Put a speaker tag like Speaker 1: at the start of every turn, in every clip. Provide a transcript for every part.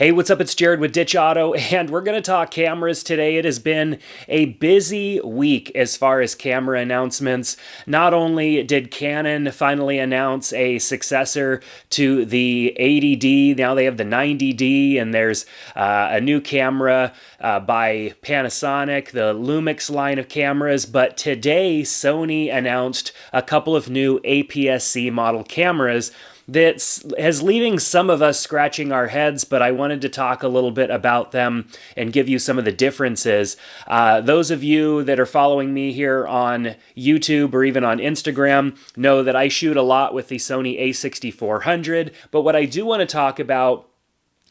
Speaker 1: Hey, what's up? It's Jerad with Ditch Auto, and we're going to talk cameras today. It has been a busy week as far as camera announcements. Not only did Canon finally announce a successor to the 80D, now they have the 90D, and there's a new camera by Panasonic, the Lumix line of cameras. But today, Sony announced a couple of new APS-C model cameras that is leaving some of us scratching our heads, but I wanted to talk a little bit about them and give you some of the differences. Those of you that are following me here on YouTube or even on Instagram know that I shoot a lot with the Sony a6400, but what I do want to talk about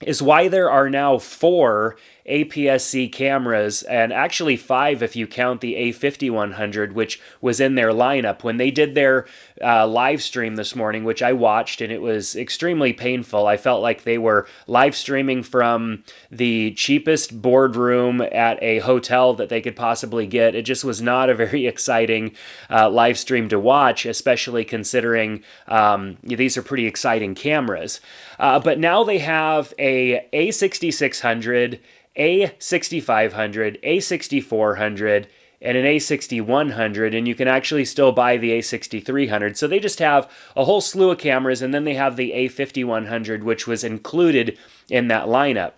Speaker 1: is why there are now 4 APS-C cameras, and actually 5 if you count the a5100, which was in their lineup. When they did their live stream this morning, which I watched, and it was extremely painful. I felt like they were live streaming from the cheapest boardroom at a hotel that they could possibly get. It just was not a very exciting live stream to watch, especially considering these are pretty exciting cameras. But now they have a a6600, a6500, a6400, and an a6100, and you can actually still buy the a6300. So they just have a whole slew of cameras, and then they have the a5100, which was included in that lineup.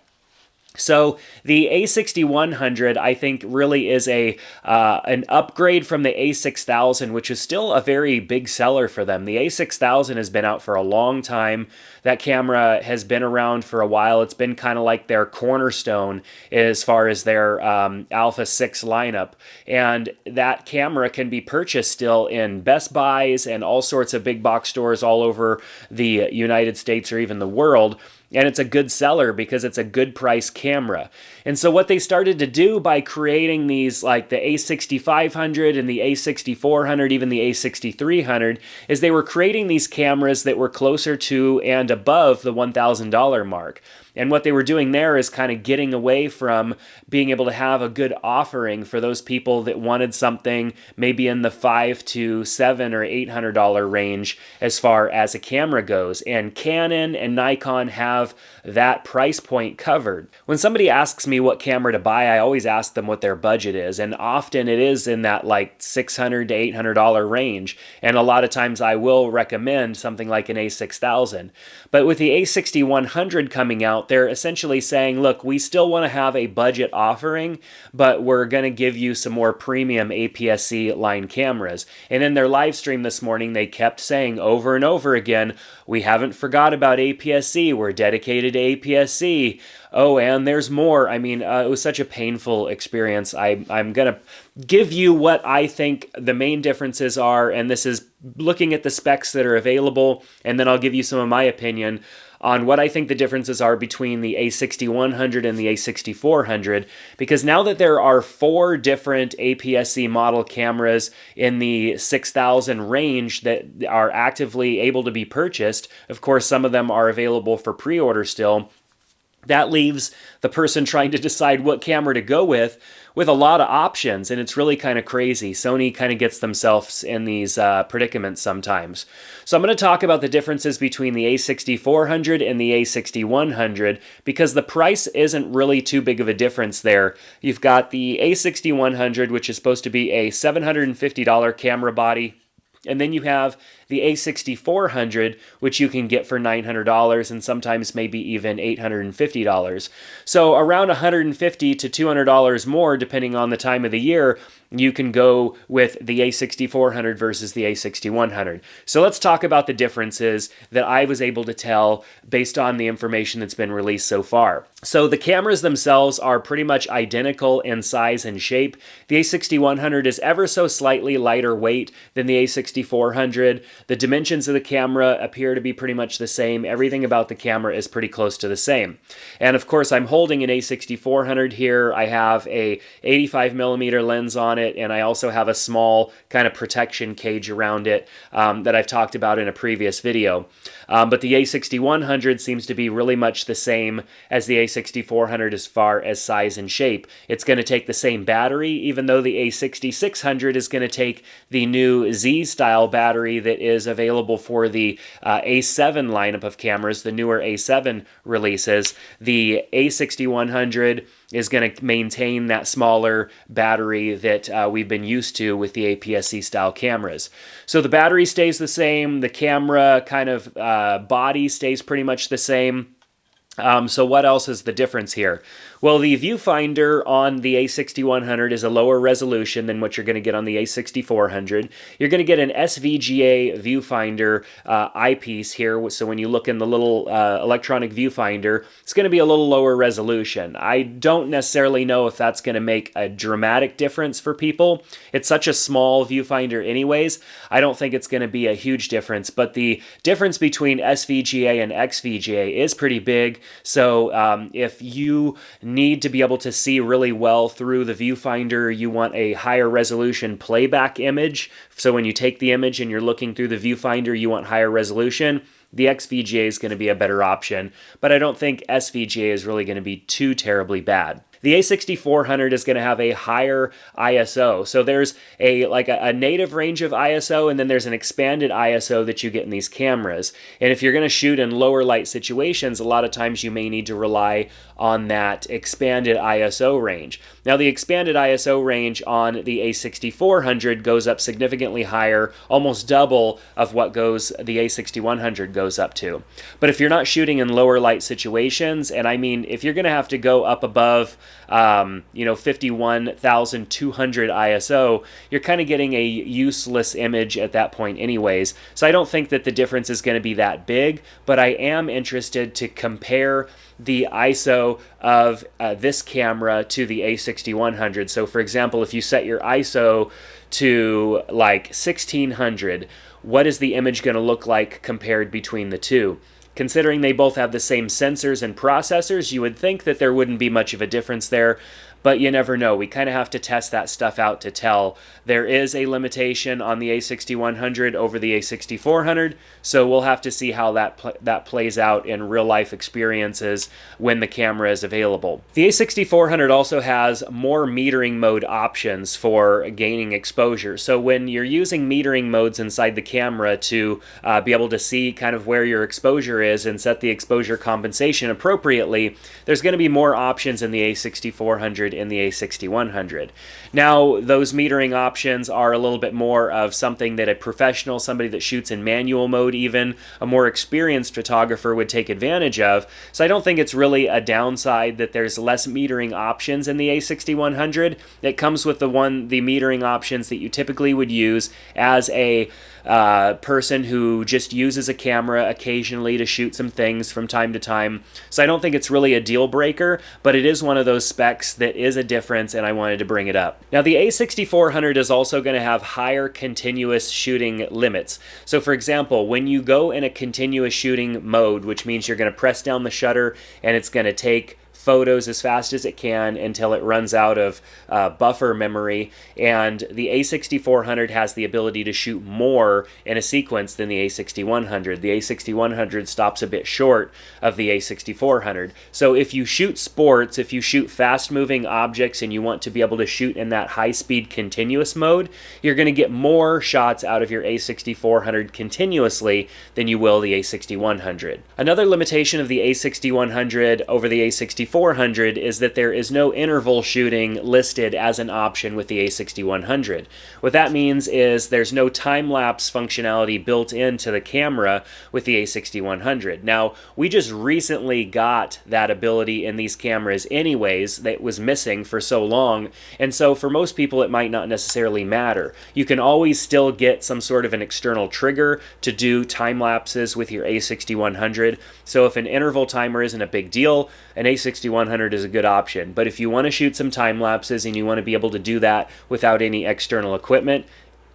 Speaker 1: So the a6100, I think, really is an upgrade from the a6000, which is still a very big seller for them. The a6000 has been out for a long time. That camera has been around for a while. It's been kind of like their cornerstone as far as their Alpha 6 lineup. And that camera can be purchased still in Best Buys and all sorts of big box stores all over the United States or even the world. And it's a good seller because it's a good price camera. And so what they started to do by creating these, like the a6500 and the a6400, even the a6300, is they were creating these cameras that were closer to and above the $1,000 mark. And what they were doing there is kind of getting away from being able to have a good offering for those people that wanted something maybe in the $500 to $700 or $800 range as far as a camera goes. And Canon and Nikon have that price point covered. When somebody asks me what camera to buy, I always ask them what their budget is. And often it is in that like $600 to $800 range. And a lot of times I will recommend something like an a6000. But with the a6100 coming out, they're essentially saying, look, we still want to have a budget offering, but we're going to give you some more premium APS-C line cameras. And in their live stream this morning, they kept saying over and over again, we haven't forgot about APS-C. We're dedicated to APS-C. Oh, and there's more. I mean, it was such a painful experience. I'm going to give you what I think the main differences are, and this is looking at the specs that are available, and then I'll give you some of my opinion on what I think the differences are between the a6100 and the a6400, because now that there are 4 different APS-C model cameras in the 6,000 range that are actively able to be purchased, of course some of them are available for pre-order still, that leaves the person trying to decide what camera to go with a lot of options, and it's really kind of crazy. Sony kind of gets themselves in these predicaments sometimes. So I'm going to talk about the differences between the a6400 and the a6100 because the price isn't really too big of a difference there. You've got the a6100, which is supposed to be a $750 camera body, and then you have the a6400, which you can get for $900 and sometimes maybe even $850. So around $150 to $200 more, depending on the time of the year, you can go with the a6400 versus the a6100. So let's talk about the differences that I was able to tell based on the information that's been released so far. So the cameras themselves are pretty much identical in size and shape. The a6100 is ever so slightly lighter weight than the a6400. The dimensions of the camera appear to be pretty much the same. Everything about the camera is pretty close to the same. And of course, I'm holding an a6400 here. I have a 85mm lens on it, and I also have a small kind of protection cage around it that I've talked about in a previous video. But the a6100 seems to be really much the same as the a6400 as far as size and shape. It's going to take the same battery, even though the a6600 is going to take the new Z-style battery that is available for the A7 lineup of cameras, the newer A7 releases. The a6100 is going to maintain that smaller battery that we've been used to with the APS-C style cameras. So the battery stays the same, the camera kind of body stays pretty much the same. So what else is the difference here? Well, the viewfinder on the a6100 is a lower resolution than what you're going to get on the a6400. You're going to get an SVGA viewfinder eyepiece here. So when you look in the little electronic viewfinder, it's going to be a little lower resolution. I don't necessarily know if that's going to make a dramatic difference for people. It's such a small viewfinder anyways. I don't think it's going to be a huge difference, but the difference between SVGA and XVGA is pretty big. So if you need to be able to see really well through the viewfinder, you want a higher resolution playback image. So when you take the image and you're looking through the viewfinder, you want higher resolution. The XVGA is going to be a better option, but I don't think SVGA is really going to be too terribly bad. The a6400 is going to have a higher ISO. So there's a native range of ISO, and then there's an expanded ISO that you get in these cameras. And if you're going to shoot in lower light situations, a lot of times you may need to rely on that expanded ISO range. Now the expanded ISO range on the a6400 goes up significantly higher, almost double of what the a6100 goes up to. But if you're not shooting in lower light situations, and I mean if you're going to have to go up above 51,200 ISO, you're kind of getting a useless image at that point anyways. So I don't think that the difference is going to be that big, but I am interested to compare the ISO of this camera to the a6100. So for example, if you set your ISO to like 1600, what is the image going to look like compared between the two? Considering they both have the same sensors and processors, you would think that there wouldn't be much of a difference there, but you never know. We kind of have to test that stuff out to tell. There is a limitation on the a6100 over the a6400, so we'll have to see how that plays out in real-life experiences when the camera is available. The a6400 also has more metering mode options for gaining exposure. So when you're using metering modes inside the camera to be able to see kind of where your exposure is and set the exposure compensation appropriately, there's going to be more options in the a6400 and the a6100. Now, those metering options are a little bit more of something that a professional, somebody that shoots in manual mode even, a more experienced photographer would take advantage of. So I don't think it's really a downside that there's less metering options in the a6100. It comes with the metering options that you typically would use as a person who just uses a camera occasionally to shoot some things from time to time. So I don't think it's really a deal breaker, but it is one of those specs that is a difference, and I wanted to bring it up. Now the a6400 is also going to have higher continuous shooting limits. So for example, when you go in a continuous shooting mode, which means you're going to press down the shutter and it's going to take photos as fast as it can until it runs out of buffer memory, and the a6400 has the ability to shoot more in a sequence than the a6100. The a6100 stops a bit short of the a6400. So if you shoot sports, if you shoot fast-moving objects and you want to be able to shoot in that high-speed continuous mode, you're going to get more shots out of your a6400 continuously than you will the a6100. Another limitation of the a6100 over the a6400 is that there is no interval shooting listed as an option with the a6100. What that means is there's no time-lapse functionality built into the camera with the a6100. Now, we just recently got that ability in these cameras anyways that was missing for so long, and so for most people it might not necessarily matter. You can always still get some sort of an external trigger to do time-lapses with your a6100, so if an interval timer isn't a big deal, an a6100 is a good option. But if you want to shoot some time lapses and you want to be able to do that without any external equipment,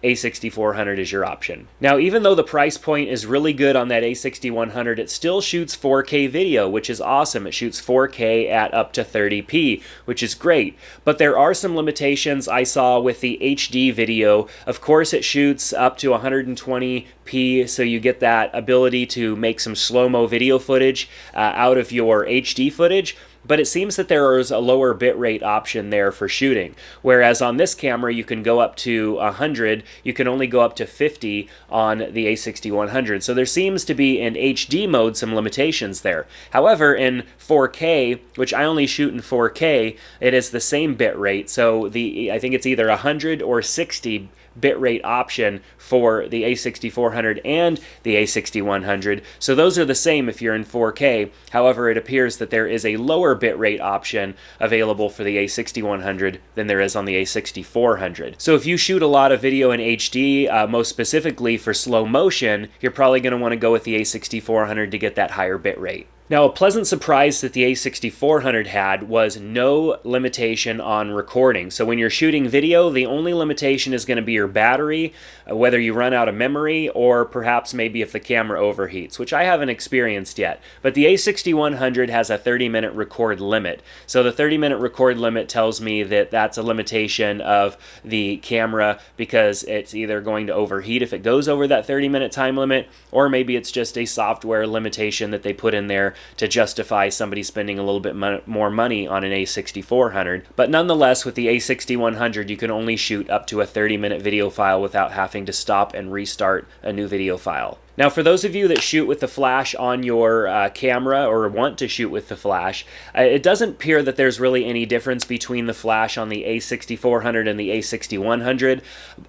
Speaker 1: a6400 is your option. Now, even though the price point is really good on that a6100, it still shoots 4K video, which is awesome. It shoots 4K at up to 30p, which is great. But there are some limitations I saw with the HD video. Of course, it shoots up to 120p, so you get that ability to make some slow-mo video footage out of your HD footage. but it seems that there is a lower bitrate option there for shooting. Whereas on this camera, you can go up to 100, you can only go up to 50 on the a6100. So there seems to be in HD mode some limitations there. However, in 4K, which I only shoot in 4K, it is the same bitrate. So I think it's either 100 or 60 bitrate option for the a6400 and the a6100. So those are the same if you're in 4K. However, it appears that there is a lower bitrate option available for the a6100 than there is on the a6400. So if you shoot a lot of video in HD, most specifically for slow motion, you're probably going to want to go with the a6400 to get that higher bitrate. Now, a pleasant surprise that the a6400 had was no limitation on recording. So when you're shooting video, the only limitation is going to be your battery, whether you run out of memory or perhaps maybe if the camera overheats, which I haven't experienced yet. But the a6100 has a 30-minute record limit. So the 30-minute record limit tells me that that's a limitation of the camera because it's either going to overheat if it goes over that 30-minute time limit, or maybe it's just a software limitation that they put in there to justify somebody spending a little bit more money on an a6400. But nonetheless, with the a6100, you can only shoot up to a 30-minute video file without having to stop and restart a new video file. Now, for those of you that shoot with the flash on your camera or want to shoot with the flash, it doesn't appear that there's really any difference between the flash on the a6400 and the a6100.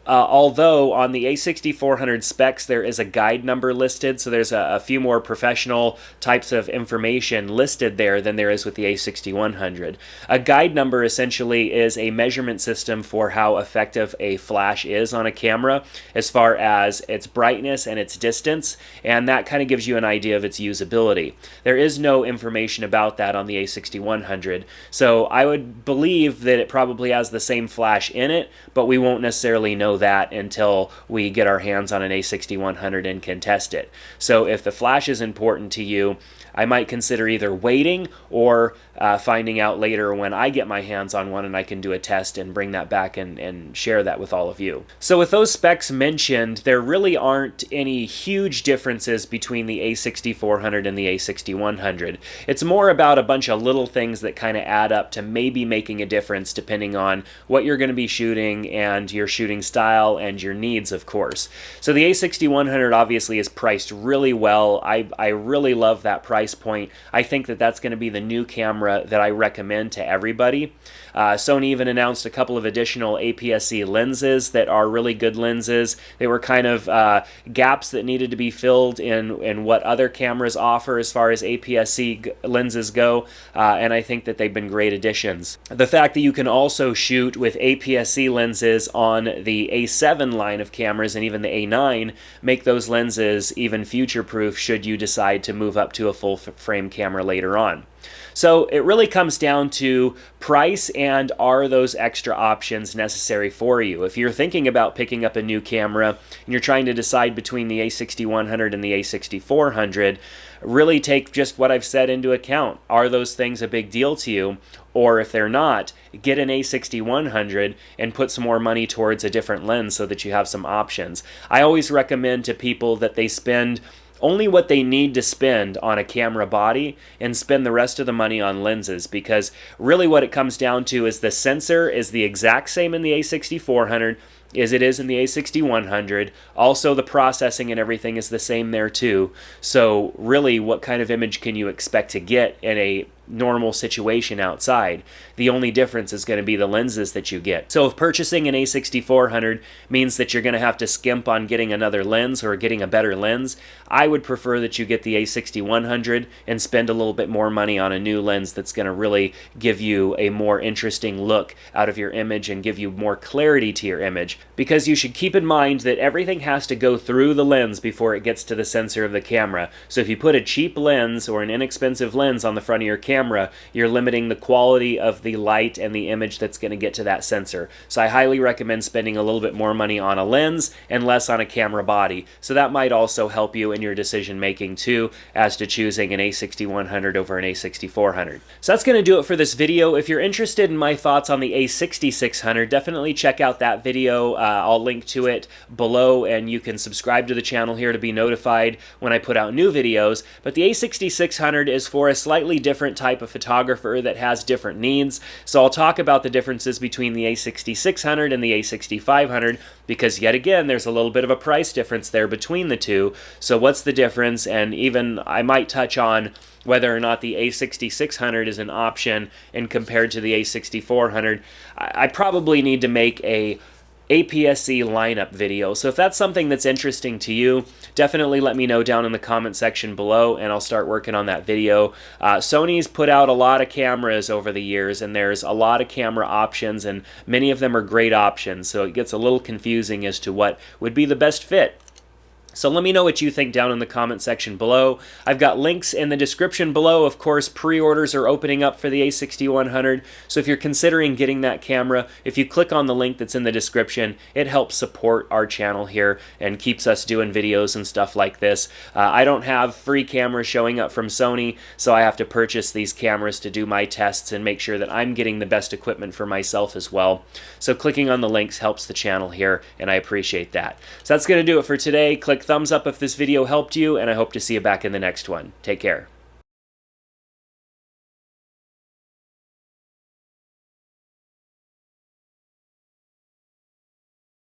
Speaker 1: Although on the a6400 specs, there is a guide number listed, so there's a few more professional types of information listed there than there is with the a6100. A guide number essentially is a measurement system for how effective a flash is on a camera as far as its brightness and its distance, and that kind of gives you an idea of its usability. There is no information about that on the a6100, so I would believe that it probably has the same flash in it, but we won't necessarily know that until we get our hands on an a6100 and can test it. So if the flash is important to you, I might consider either waiting or finding out later when I get my hands on one and I can do a test and bring that back and share that with all of you. So with those specs mentioned, there really aren't any huge differences between the a6400 and the a6100. It's more about a bunch of little things that kind of add up to maybe making a difference depending on what you're going to be shooting and your shooting style and your needs, of course. So the a6100 obviously is priced really well. I really love that price point. I think that that's going to be the new camera that I recommend to everybody. Sony even announced a couple of additional APS-C lenses that are really good lenses. They were kind of gaps that needed to be filled in what other cameras offer as far as APS-C lenses go, and I think that they've been great additions. The fact that you can also shoot with APS-C lenses on the A7 line of cameras and even the A9 make those lenses even future-proof should you decide to move up to a full-frame camera later on. So it really comes down to price and are those extra options necessary for you. If you're thinking about picking up a new camera and you're trying to decide between the a6100 and the a6400, really take just what I've said into account. Are those things a big deal to you? Or if they're not, get an a6100 and put some more money towards a different lens so that you have some options. I always recommend to people that they spend only what they need to spend on a camera body and spend the rest of the money on lenses, because really what it comes down to is the sensor is the exact same in the a6400 as it is in the a6100. Also, the processing and everything is the same there too. So really, what kind of image can you expect to get in a normal situation outside? The only difference is going to be the lenses that you get. So if purchasing an a6400 means that you're going to have to skimp on getting another lens or getting a better lens, I would prefer that you get the a6100 and spend a little bit more money on a new lens that's going to really give you a more interesting look out of your image and give you more clarity to your image. Because you should keep in mind that everything has to go through the lens before it gets to the sensor of the camera. So if you put a cheap lens or an inexpensive lens on the front of your camera, you're limiting the quality of the light and the image that's going to get to that sensor. So I highly recommend spending a little bit more money on a lens and less on a camera body. So that might also help you in your decision making too, as to choosing an a6100 over an a6400. So that's going to do it for this video. If you're interested in my thoughts on the a6600, definitely check out that video. I'll link to it below, and you can subscribe to the channel here to be notified when I put out new videos. But the a6600 is for a slightly different type of photographer that has different needs. So I'll talk about the differences between the a6600 and the a6500, because yet again there's a little bit of a price difference there between the two. So what's the difference? And even I might touch on whether or not the a6600 is an option and compared to the a6400. I probably need to make a APS-C lineup video. So if that's something that's interesting to you, definitely let me know down in the comment section below and I'll start working on that video. Sony's put out a lot of cameras over the years, and there's a lot of camera options, and many of them are great options, so it gets a little confusing as to what would be the best fit. So let me know what you think down in the comment section below. I've got links in the description below. Of course, pre-orders are opening up for the a6100, so if you're considering getting that camera, if you click on the link that's in the description, it helps support our channel here and keeps us doing videos and stuff like this. I don't have free cameras showing up from Sony, so I have to purchase these cameras to do my tests and make sure that I'm getting the best equipment for myself as well. So clicking on the links helps the channel here, and I appreciate that. So that's going to do it for today. Click thumbs up if this video helped you, and I hope to see you back in the next one. Take care.